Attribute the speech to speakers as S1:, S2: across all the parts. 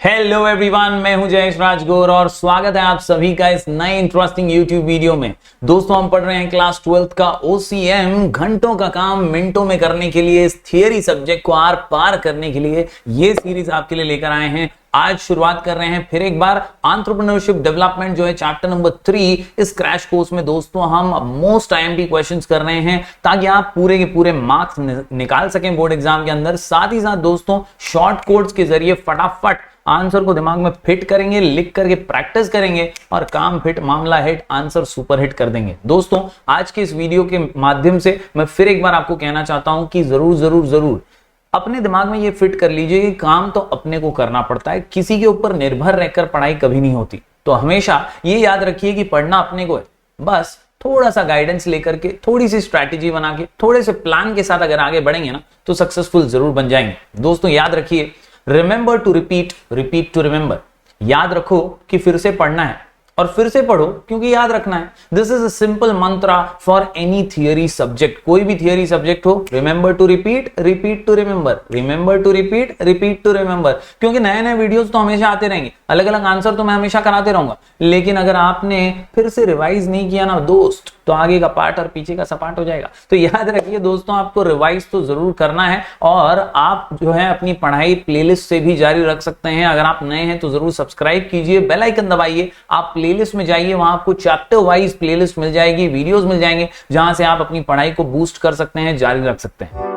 S1: Hello everyone, मैं हूं जयेश राजगौर और स्वागत है आप सभी का इस नए इंटरेस्टिंग यूट्यूब वीडियो में। दोस्तों, हम पढ़ रहे हैं क्लास 12th का OCM, घंटों का काम मिनटों में करने के लिए, इस थियरी सब्जेक्ट को आर पार करने के लिए ये सीरीज आपके लिए लेकर आए हैं। आज शुरुआत कर रहे हैं फिर एक बार एंटरप्रेन्योरशिप डेवलपमेंट जो है चैप्टर नंबर 3। इस क्रैश कोर्स में दोस्तों हम मोस्ट IMP क्वेश्चंस कर रहे हैं ताकि आप पूरे के पूरे मार्क्स निकाल सकें बोर्ड एग्जाम के अंदर। साथ ही साथ दोस्तों शॉर्ट कोड्स के जरिए फटाफट आंसर को दिमाग में फिट करेंगे, लिख करके प्रैक्टिस करेंगे और काम फिट, मामला हिट, आंसर सुपर हिट कर देंगे। दोस्तों, आज के इस वीडियो के माध्यम से मैं फिर एक बार आपको कहना चाहता हूं कि जरूर अपने दिमाग में ये फिट कर लीजिए कि काम तो अपने को करना पड़ता है, किसी के ऊपर निर्भर रहकर पढ़ाई कभी नहीं होती। तो हमेशा ये याद रखिए कि पढ़ना अपने को है, बस थोड़ा सा गाइडेंस लेकर के, थोड़ी सी स्ट्रैटेजी बना के, थोड़े से प्लान के साथ अगर आगे बढ़ेंगे ना तो सक्सेसफुल जरूर बन जाएंगे। दोस्तों याद रखिए, remember to repeat, repeat to remember. याद रखो कि फिर से पढ़ना है और फिर से पढ़ो क्योंकि याद रखना है। This is a simple mantra for any theory subject. कोई भी थियरी सब्जेक्ट हो, remember to repeat, repeat to remember, remember to repeat, repeat to remember. क्योंकि नए नए वीडियोस तो हमेशा आते रहेंगे, अलग अलग आंसर तो मैं हमेशा कराते रहूंगा, लेकिन अगर आपने फिर से रिवाइज नहीं किया ना दोस्त, तो आगे का पार्ट और पीछे का सपाट हो जाएगा। तो याद रखिए दोस्तों, आपको रिवाइज तो जरूर करना है और आप जो है अपनी पढ़ाई प्लेलिस्ट से भी जारी रख सकते हैं। अगर आप नए हैं तो जरूर सब्सक्राइब कीजिए, बेल आइकन दबाइए, आप प्लेलिस्ट में जाइए, वहां आपको चैप्टर वाइज प्लेलिस्ट मिल जाएगी, वीडियोस मिल जाएंगे जहां से आप अपनी पढ़ाई को बूस्ट कर सकते हैं, जारी रख सकते हैं।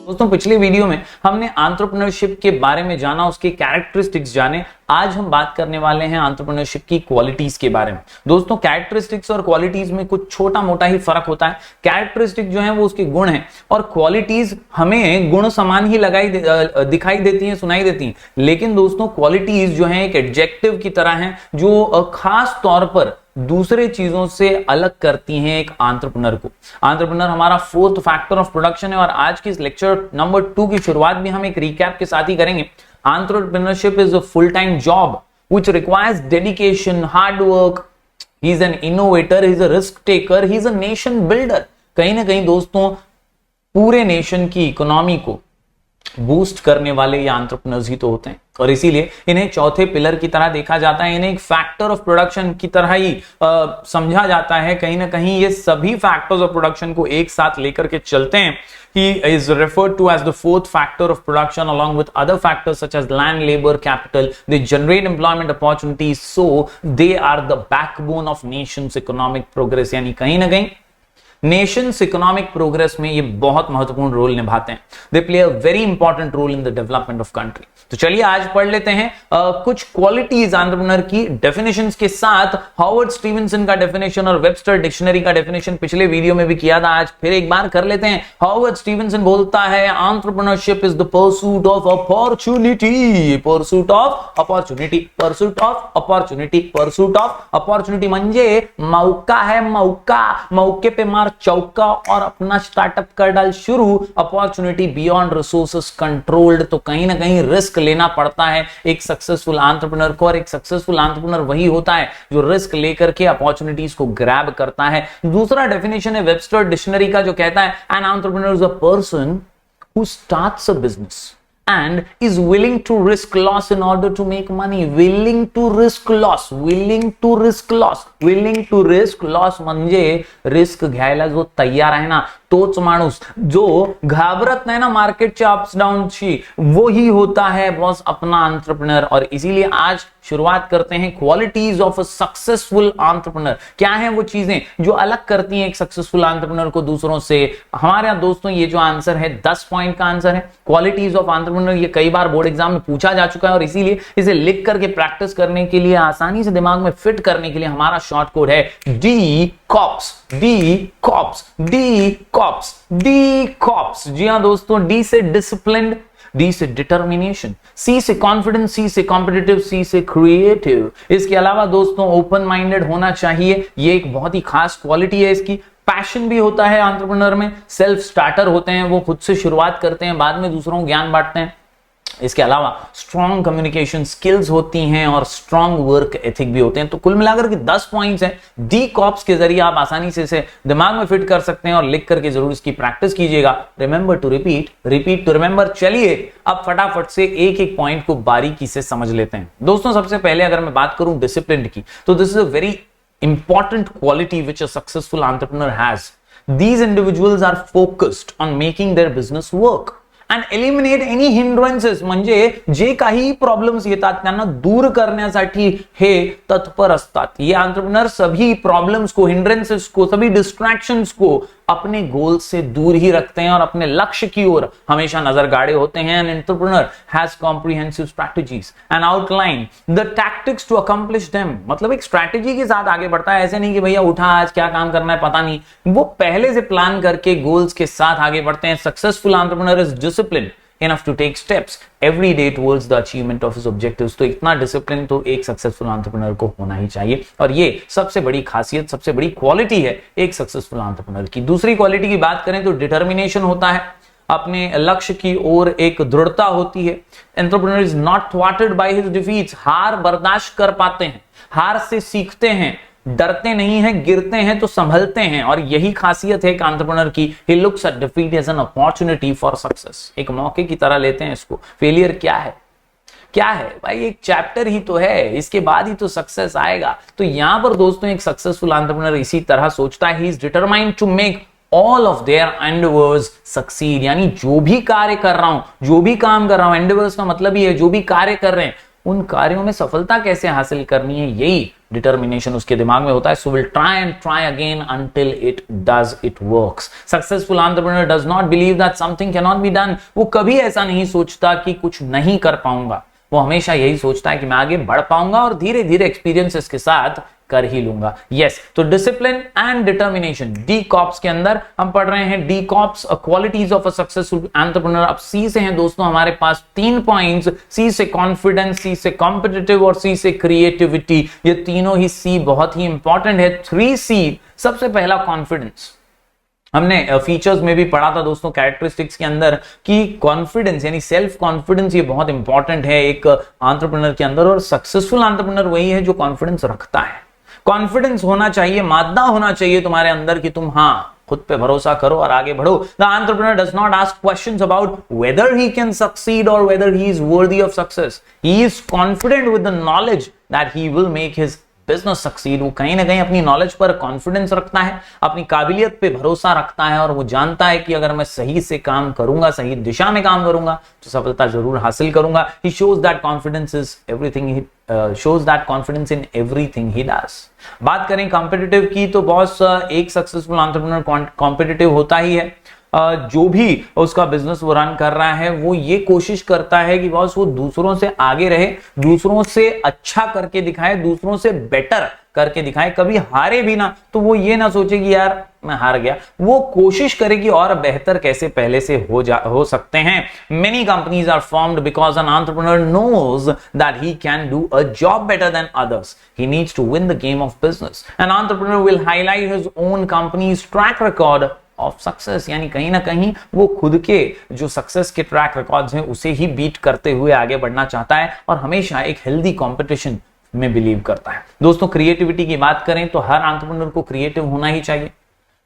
S1: दोस्तों, पिछले वीडियो में हमने एंटरप्रेन्योरशिप के बारे में जाना, उसके कैरेक्टरिस्टिक्स जाने। आज हम बात करने वाले हैं एंटरप्रेन्योरशिप की क्वालिटीज के बारे में। दोस्तों, कैरेक्टरिस्टिक्स और क्वालिटीज में कुछ छोटा मोटा ही फर्क होता है। कैरेक्टरिस्टिक जो है वो उसके गुण हैं और क्वालिटीज हमें गुण समान ही दिखाई देती हैं, सुनाई देती हैं। लेकिन दोस्तों, क्वालिटीज जो है एक एडजेक्टिव की तरह हैं जो खास तौर पर दूसरे चीजों से अलग करती हैं एक एंटरप्रेन्योर को। एंटरप्रेन्योर हमारा फोर्थ फैक्टर ऑफ प्रोडक्शन है और आज की इस लेक्चर नंबर 2 की शुरुआत भी हम एक रिकैप के साथ ही करेंगे। Entrepreneurship is a full-time job which requires dedication, hard work. He's an innovator, he's a risk taker, he's a nation builder. कहीं ना कहीं दोस्तों पूरे नेशन की इकोनॉमी को बूस्ट करने वाले ये एंटरप्रेन्योर्स ही तो होते हैं और इसीलिए इन्हें चौथे पिलर की तरह देखा जाता है, इन्हें एक फैक्टर ऑफ प्रोडक्शन की तरह ही समझा जाता है। कहीं ना कहीं ये सभी फैक्टर्स ऑफ प्रोडक्शन को एक साथ लेकर के चलते हैं। He is referred to as the fourth factor of production along with other factors such as land, labor, capital. They generate employment opportunities, so they are the backbone of nation's economic progress. यानी कहीं ना कहीं Nations economic progress में ये बहुत महत्वपूर्ण role निभाते हैं। They play a very important role in the development of country. तो चलिए आज पढ़ लेते हैं कुछ क्वालिटीज एंटरप्रेन्योर की डेफिनेशंस के साथ। हार्वर्ड स्टीवेंसन का डेफिनेशन और वेबस्टर डिक्शनरी का डेफिनेशन पिछले वीडियो में भी किया था, आज फिर एक बार कर लेते हैं। हार्वर्ड स्टीवेंसन बोलता है entrepreneurship is the pursuit of opportunity, pursuit of opportunity, pursuit of opportunity, pursuit of opportunity म्हणजे मौका है, मौका, मौके पे मार चौका और अपना स्टार्टअप कर डाल शुरू। Opportunity beyond resources controlled. तो कहीं ना कहीं रिस्क लेना पड़ता है एक सक्सेसफुल एंटरप्रेन्योर को और एक सक्सेसफुल एंटरप्रेन्योर वही होता है जो रिस्क लेकर के अपॉर्चुनिटीज को ग्रैब करता है। दूसरा डेफिनेशन है वेबस्टर डिक्शनरी का जो कहता है an entrepreneur is a person who starts a business and is willing to risk loss in order to make money. Willing to risk loss, willing to risk loss, willing to risk loss म्हणजे risk घ्यायला जो तयार आहे ना तोच माणूस, जो घाबरत नाही ना मार्केटच्या अप्स डाउनची, वो ही होता है बॉस अपना एंटरप्रेन्योर। और इसीलिए आज शुरुआत करते हैं qualities of a successful entrepreneur. क्या है वो चीजें जो अलग करती हैं एक सक्सेसफुल एंटरप्रेन्योर को दूसरों से। हमारे यहाँ दोस्तों ये जो आंसर है 10 पॉइंट का आंसर है क्वालिटीज ऑफ एंटरप्रेन्योर। ये कई बार बोर्ड एग्जाम में पूछा जा चुका है और इसीलिए इसे लिख करके प्रैक्टिस करने के लिए, आसानी से दिमाग में फिट करने के लिए हमारा शॉर्ट कोड है D cops, D cops, D cops, D cops. जी हाँ दोस्तों, डी से डिसिप्लिन्ड, डी से डिटर्मिनेशन, सी से कॉन्फिडेंस, सी से कॉम्पिटिटिव, सी से क्रिएटिव। इसके अलावा दोस्तों ओपन माइंडेड होना चाहिए, ये एक बहुत ही खास क्वालिटी है इसकी। पैशन भी होता है एंटरप्रेन्योर में, सेल्फ स्टार्टर होते हैं, वो खुद से शुरुआत करते हैं, बाद में दूसरों को ज्ञान बांटते हैं। इसके अलावा स्ट्रॉन्ग कम्युनिकेशन स्किल्स होती हैं और स्ट्रॉन्ग वर्क एथिक भी होते हैं। तो कुल मिलाकर के 10 पॉइंट्स हैं। डी कॉप्स के जरिए आप आसानी से इसे दिमाग में फिट कर सकते हैं और लिख करके जरूर इसकी प्रैक्टिस कीजिएगा। Remember to repeat, repeat to remember. चलिए अब फटाफट से एक एक पॉइंट को बारीकी से समझ लेते हैं। दोस्तों सबसे पहले अगर मैं बात करूं डिसिप्लिन की, तो this is a very important quality which a successful entrepreneur has. These individuals are focused on making their business work and eliminate any hindrances. म्हणजे जे काही प्रॉब्लेम्स येतात त्यांना दूर करण्यासाठी हे तत्पर असतात। ये एंटरप्रेन्योर सभी प्रॉब्लम्स को, हिंड्रेंसेस को, सभी डिस्ट्रैक्शंस को अपने गोल से दूर ही रखते हैं और अपने लक्ष्य की ओर हमेशा नजर गाड़े होते हैं। An entrepreneur has comprehensive strategies and outline the tactics to accomplish them. मतलब एक स्ट्रैटेजी के साथ आगे बढ़ता है। ऐसे नहीं कि भैया उठा आज क्या काम करना है पता नहीं, वो पहले से प्लान करके गोल्स के साथ आगे बढ़ते हैं। Successful entrepreneur is disciplined enough to take steps every day towards the achievement of his objectives. तो इतना डिसिप्लिन तो एक सक्सेसफुल एंटरप्रेन्योर को होना ही चाहिए और ये सबसे बड़ी खासियत, सबसे बड़ी क्वालिटी है एक सक्सेसफुल एंटरप्रेन्योर की। दूसरी क्वालिटी की बात करें तो डिटर्मिनेशन होता है, अपने लक्ष्य की ओर एक दृढ़ता होती है। एंटरप्रेन्योर इज नॉट थ्वाटेड बाय हिज डिफीट्स। हार बर्दाश्त कर पाते हैं, हार से सीखते हैं, डरते नहीं हैं, गिरते हैं तो संभलते हैं और यही खासियत है एक एंटरप्रेन्योर की। He looks at defeat as an opportunity for success. एक मौके की तरह लेते हैं इसको। फेलियर क्या है, क्या है भाई, एक चैप्टर ही तो है, इसके बाद ही तो सक्सेस आएगा। तो यहां पर दोस्तों एक सक्सेसफुल एंटरप्रेन्योर इसी तरह सोचता है। He is determined to make all of their endeavours succeed. यानी जो भी कार्य कर रहा हूं, जो भी काम कर रहा हूं, एंडेवर्स का मतलब ही है जो भी कार्य कर रहे हैं उन कार्यों में सफलता कैसे हासिल करनी है, यही डिटर्मिनेशन उसके दिमाग में होता है। So will try and try again until it does it works. Successful entrepreneur does not believe that something can not be done. वो कभी ऐसा नहीं सोचता कि कुछ नहीं कर पाऊंगा, वो हमेशा यही सोचता है कि मैं आगे बढ़ पाऊंगा और धीरे धीरे एक्सपीरियंसेस के साथ कर ही लूंगा। यस, तो discipline and determination D cops के अंदर हम पढ़ रहे हैं। D cops qualities of a successful entrepreneur. अब सी से हैं दोस्तों हमारे पास 3 पॉइंट्स। सी से कॉन्फिडेंस, सी से कॉम्पिटिटिव और सी से क्रिएटिविटी। ये तीनों ही सी बहुत ही इंपॉर्टेंट है। 3C। सबसे पहला कॉन्फिडेंस। हमने फीचर्स में भी पढ़ा था दोस्तों कैरेक्टरिस्टिक्स के अंदर कि कॉन्फिडेंस यानी सेल्फ कॉन्फिडेंस ये बहुत इंपॉर्टेंट है एक एंटरप्रेन्योर के अंदर और सक्सेसफुल एंटरप्रेन्योर वही है जो कॉन्फिडेंस रखता है। कॉन्फिडेंस होना चाहिए, मादा होना चाहिए तुम्हारे अंदर कि तुम खुद पे भरोसा करो और आगे बढ़ो। The entrepreneur does not ask questions about whether he can succeed or whether he is worthy of success. He is confident with the knowledge that he will make his business succeed. वो कहीं ना कहीं अपनी knowledge पर confidence रखता है, अपनी काबिलियत पे भरोसा रखता है और वो जानता है कि अगर मैं सही से काम करूंगा, सही दिशा में काम करूंगा तो सफलता जरूर हासिल करूंगा। He shows that confidence is everything, shows that confidence in everything he does. बात करें कॉम्पिटिटिव की तो बॉस एक सक्सेसफुल एंटरप्रेन्योर कॉम्पिटिटिव होता ही है। जो भी उसका बिजनेस वो रन कर रहा है वो ये कोशिश करता है कि बॉस वो दूसरों से आगे रहे, दूसरों से अच्छा करके दिखाए, दूसरों से बेटर करके दिखाए, कभी हारे भी ना। तो वो ये ना सोचे कि यार मैं हार गया, वो कोशिश करे कि और बेहतर कैसे पहले से हो सकते हैं। Many companies are formed because an entrepreneur knows that he can do a job better than others. He needs to win the game of business. An entrepreneur will highlight his own company's track record of success. यानी कहीं ना कहीं वो खुद के जो success के track records हैं उसे ही बीट करते हुए आगे बढ़ना चाहता है और हमेशा एक हेल्दी कंपटीशन में बिलीव करता है। दोस्तों क्रिएटिविटी की बात करें तो हर एंटरप्रेन्योर को क्रिएटिव होना ही चाहिए।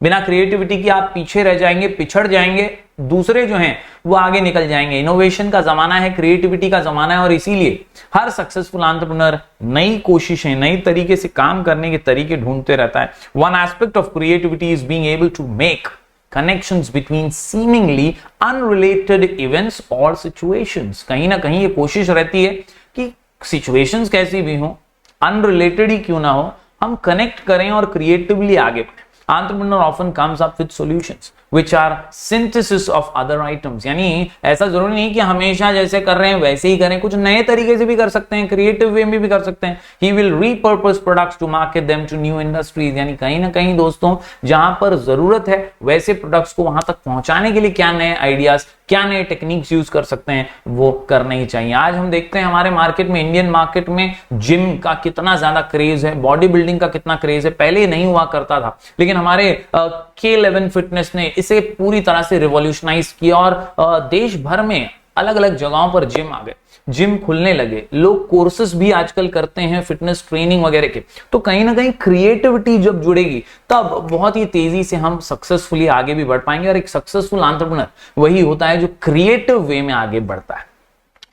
S1: बिना क्रिएटिविटी के आप पीछे रह जाएंगे, पिछड़ जाएंगे, दूसरे जो हैं वो आगे निकल जाएंगे। इनोवेशन का जमाना है, क्रिएटिविटी का जमाना है और इसीलिए हर सक्सेसफुल एंटरप्रेन्योर नई कोशिशें, नई तरीके से काम करने के तरीके ढूंढते रहता है। One aspect of creativity is being able to make connections between seemingly unrelated events or situations। कहीं ना कहीं ये कोशिश रहती है कि situations कैसी भी हो, unrelated ही क्यों ना हो, हम कनेक्ट करें और क्रिएटिवली आगे बढ़ें। Entrepreneur often comes up with solutions which are synthesis of other items। यानी ऐसा जरूरी नहीं कि हमेशा जैसे कर रहे हैं वैसे ही करें, कुछ नए तरीके से भी कर सकते हैं, क्रिएटिव वे में भी कर सकते हैं। He will repurpose products to market them to new industries। यानी कहीं ना कहीं दोस्तों जहां पर जरूरत है वैसे प्रोडक्ट्स को वहां तक पहुंचाने के लिए क्या नए आइडियाज, क्या नए टेक्निक्स यूज कर सकते हैं वो करने ही चाहिए। आज हम देखते हैं हमारे मार्केट में, इंडियन मार्केट में जिम का कितना ज्यादा क्रेज है, बॉडी बिल्डिंग का कितना क्रेज है। पहले नहीं हुआ करता था लेकिन हमारे K11 फिटनेस ने इसे पूरी तरह से रिवॉल्यूशनाइज किया और देश भर में अलग अलग जगहों पर जिम आ गए, जिम खुलने लगे, लोग कोर्सेस भी आजकल करते हैं फिटनेस ट्रेनिंग वगैरह के। तो कहीं ना कहीं क्रिएटिविटी जब जुड़ेगी तब बहुत ही तेजी से हम सक्सेसफुली आगे भी बढ़ पाएंगे। और एक सक्सेसफुल एंटरप्रेन्योर वही होता है जो क्रिएटिव वे में आगे बढ़ता है।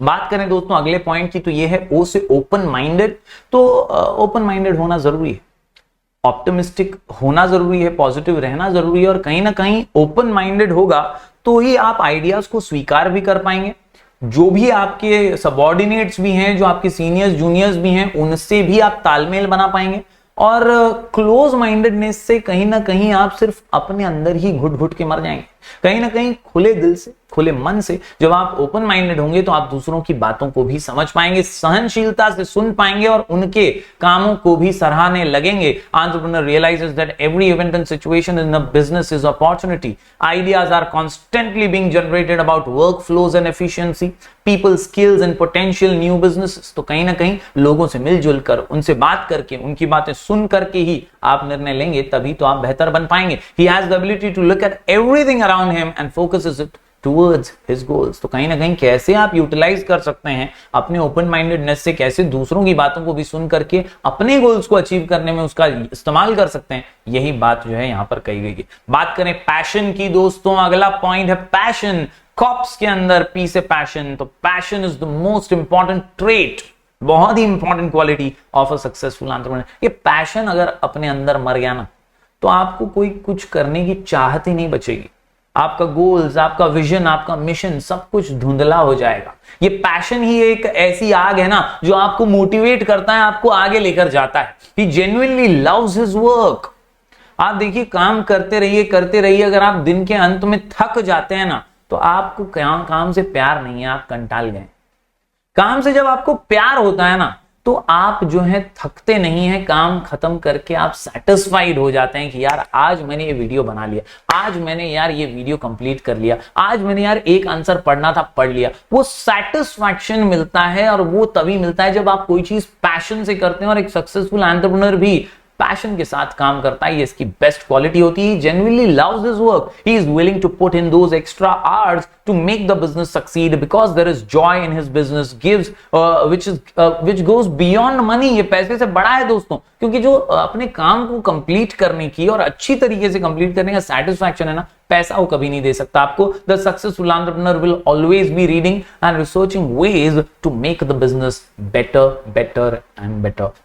S1: बात करें दोस्तों अगले पॉइंट की, तो ये है ओ से ओपन माइंडेड। तो ओपन माइंडेड होना जरूरी है, ऑप्टिमिस्टिक होना जरूरी है, पॉजिटिव रहना जरूरी है। और कहीं ना कहीं ओपन माइंडेड होगा तो ही आप आइडियाज को स्वीकार भी कर पाएंगे। जो भी आपके सबऑर्डिनेट्स भी हैं, जो आपके सीनियर्स जूनियर्स भी हैं, उनसे भी आप तालमेल बना पाएंगे। और क्लोज माइंडेडनेस से कहीं ना कहीं आप सिर्फ अपने अंदर ही घुट घुट के मर जाएंगे। कहीं ना कहीं खुले दिल से, खुले मन से जब आप ओपन माइंडेड होंगे तो आप दूसरों की बातों को भी समझ पाएंगे, सहनशीलता से सुन पाएंगे और उनके कामों को भी सराहने लगेंगे। Entrepreneur realises that every event and situation in a business is opportunity. Ideas are constantly being generated about work flows and efficiency, people skills and potential new businesses. तो कहीं ना कहीं लोगों से मिलजुल कर, उनसे बात करके, उनकी बातें सुन करके ही आप निर्णय लेंगे, तभी तो आप बेहतर बन पाएंगे। He has the ability to look at everything around him and focuses it towards his goals। तो कहीं ना कहीं कैसे आप यूटिलाइज कर सकते हैं अपने ओपन माइंडेडनेस से, कैसे दूसरों की बातों को भी सुन करके अपने गोल्स को अचीव करने में उसका इस्तेमाल कर सकते हैं, यही बात जो है यहां पर कही गई है। बात करें पैशन की दोस्तों, अगला पॉइंट है पैशन। कॉप्स के अंदर पी से पैशन। तो passion is the most important trait, बहुत ही important quality of a successful entrepreneur. ये पैशन अगर अपने अंदर मर गया ना तो आपको कोई कुछ करने की चाहत ही नहीं बचेगी। आपका गोल्स, आपका विजन, आपका मिशन सब कुछ धुंधला हो जाएगा। ये पैशन ही एक ऐसी आग है ना जो आपको मोटिवेट करता है, आपको आगे लेकर जाता है। He genuinely loves his work। आप देखिए काम करते रहिए। अगर आप दिन के अंत में थक जाते हैं ना तो आपको काम से प्यार नहीं है, आप कंटाल गए। काम से जब आपको प्यार होता है ना तो आप जो है थकते नहीं है, काम खत्म करके आप सेटिस्फाइड हो जाते हैं कि यार आज मैंने ये वीडियो बना लिया, आज मैंने यार ये वीडियो कंप्लीट कर लिया, आज मैंने यार एक आंसर पढ़ना था पढ़ लिया। वो सेटिस्फैक्शन मिलता है और वो तभी मिलता है जब आप कोई चीज पैशन से करते हैं। और एक सक्सेसफुल एंटरप्रेन्योर भी पैशन के साथ काम करता है, ये इसकी बेस्ट क्वालिटी होती है। Genuinely loves his work. He is willing to put in those extra hours to make the business succeed because there is joy in his business, which goes beyond money। ये पैसे से बड़ा है दोस्तों, क्योंकि जो अपने काम को कंप्लीट करने की और अच्छी तरीके से कंप्लीट करने का सेटिस्फैक्शन है ना, पैसा वो कभी नहीं दे सकता आपको। The successful entrepreneur will always be reading and researching ways to make the business better and better।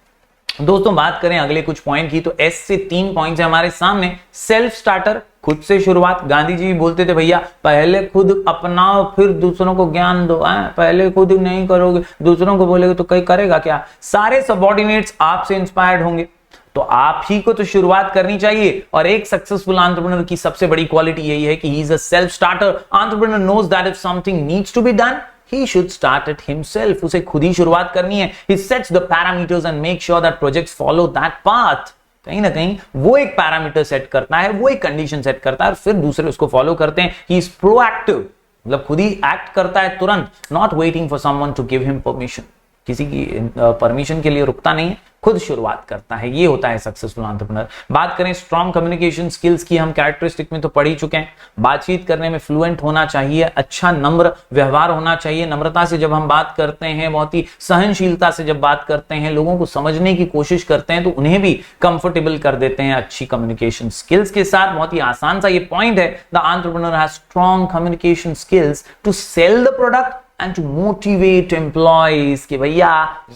S1: दोस्तों बात करें अगले कुछ पॉइंट की, तो एस से 3 पॉइंट्स है हमारे सामने। सेल्फ स्टार्टर, खुद से शुरुआत। गांधी जी भी बोलते थे भैया पहले खुद अपनाओ फिर दूसरों को ज्ञान दो। पहले खुद नहीं करोगे दूसरों को बोलेगे तो कहीं करेगा क्या। सारे सबऑर्डिनेट्स आपसे इंस्पायर्ड होंगे तो आप ही को तो शुरुआत करनी चाहिए। और एक सक्सेसफुल एंटरप्रेन्योर की सबसे बड़ी क्वालिटी यही है कि he is a self starter. Entrepreneur knows that if something needs to be done he should start it himself। उसे खुद ही शुरुआत करनी है। He sets the parameters and makes sure that projects follow that path। कहीं ना कहीं वो एक पैरामीटर सेट करता है, वो एक कंडीशन सेट करता है और फिर दूसरे उसको फॉलो करते हैं। He is proactive, मतलब खुद ही एक्ट करता है तुरंत, not waiting for someone to give him permission। किसी की परमिशन के लिए रुकता नहीं है, खुद शुरुआत करता है। ये होता है सक्सेसफुल एंटरप्रेन्योर। बात करें स्ट्रॉन्ग कम्युनिकेशन स्किल्स की, हम कैरेक्टरिस्टिक में तो पढ़ ही चुके हैं। बातचीत करने में फ्लुएंट होना चाहिए, अच्छा नम्र व्यवहार होना चाहिए। नम्रता से जब हम बात करते हैं, बहुत ही सहनशीलता से जब बात करते हैं, लोगों को समझने की कोशिश करते हैं तो उन्हें भी कंफर्टेबल कर देते हैं अच्छी कम्युनिकेशन स्किल्स के साथ। बहुत ही आसान सा ये पॉइंट है, the entrepreneur has strong communication skills to sell the product and to motivate employees कि भैया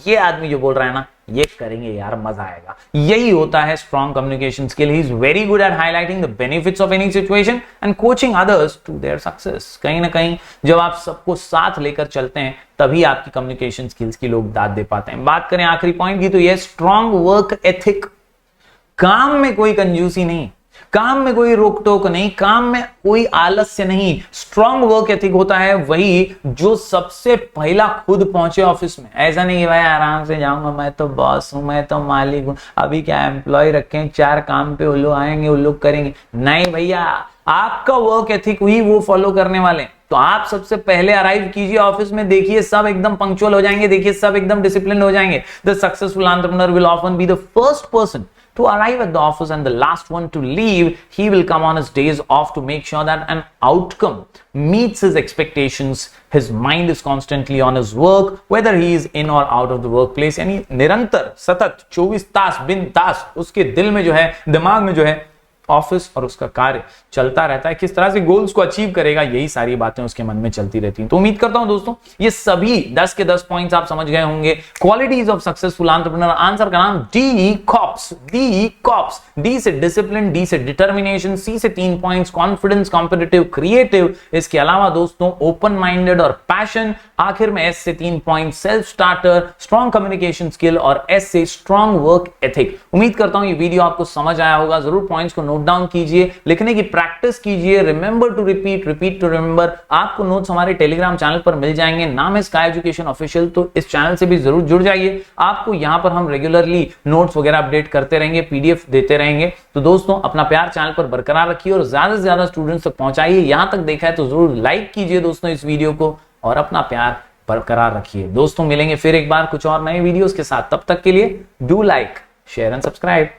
S1: ये आदमी जो बोल रहा है ना ये करेंगे यार, मजा आएगा। यही होता है strong communication skill. He is very good at highlighting the benefits of any situation and coaching others to their success. कहीं ना कहीं जब आप सबको साथ लेकर चलते हैं तभी आपकी कम्युनिकेशन स्किल्स की लोग दाद दे पाते हैं। बात करें आखिरी पॉइंट की, तो ये स्ट्रॉन्ग वर्क एथिक। काम में कोई कंजूसी नहीं, काम में कोई रोक टोक नहीं, काम में कोई आलस्य नहीं। स्ट्रॉन्ग वर्क एथिक होता है वही जो सबसे पहला खुद पहुंचे ऑफिस में। ऐसा नहीं है भाई आराम से जाऊंगा, मैं तो बॉस हूं, मैं तो मालिक हूं, अभी क्या एम्प्लॉय रखे 4 काम पे, वो लोग आएंगे वो लोग करेंगे। नहीं भैया, आपका वर्क एथिक ही वो फॉलो करने वाले। तो आप सबसे पहले अराइव कीजिए ऑफिस में, देखिए सब एकदम पंक्चुअल हो जाएंगे, देखिए सब एकदम डिसिप्लिन हो जाएंगे। The successful entrepreneur will often be the first person to arrive at the office and the last one to leave. He will come on his days off to make sure that an outcome meets his expectations. His mind is constantly on his work, whether he is in or out of the workplace. यानी निरंतर सतत 24 तास बिन तास उसके दिल में जो है, दिमाग में जो है, ऑफिस और उसका कार्य चलता रहता है। किस तरह से गोल्स को अचीव करेगा, यही सारी बातें उसके मन में चलती रहती हैं। तो उम्मीद करता हूं दोस्तों ये सभी 10 के 10 पॉइंट्स आप समझ गए होंगे। Qualities of successful entrepreneur, answer का नाम डी कॉप्स। डी से डिसिप्लिन, डी से डिटर्मिनेशन, सी से 3 पॉइंट्स कॉन्फिडेंस, कॉम्पिटिटिव, क्रिएटिव, इसके अलावा दोस्तों ओपन माइंडेड और पैशन, आखिर में एस से 3 point self starter, strong communication skill और एस से स्ट्रॉन्ग वर्क एथिक। उम्मीद करता हूं ये वीडियो आपको समझ आया होगा। जरूर पॉइंट्स को नोट डाउन कीजिए, लिखने की प्रैक्टिस कीजिए, remember to repeat, repeat to remember. आपको नोट्स हमारे टेलीग्राम चैनल पर मिल जाएंगे, नाम है स्काई एजुकेशन ऑफिशियल, तो इस चैनल से भी जरूर जुड़ जाइए। आपको यहां पर हम रेगुलरली नोट्स वगैरह अपडेट करते रहेंगे, पीडीएफ देते रहेंगे। तो दोस्तों अपना प्यार चैनल पर बरकरार रखिए और ज्यादा से ज्यादा स्टूडेंट्स तक पहुंचाइए। यहां तक देखा है तो जरूर लाइक कीजिए दोस्तों इस वीडियो को और अपना प्यार बरकरार रखिए। दोस्तों मिलेंगे फिर एक बार कुछ और नए वीडियोस के साथ, तब तक के लिए do like, share and subscribe.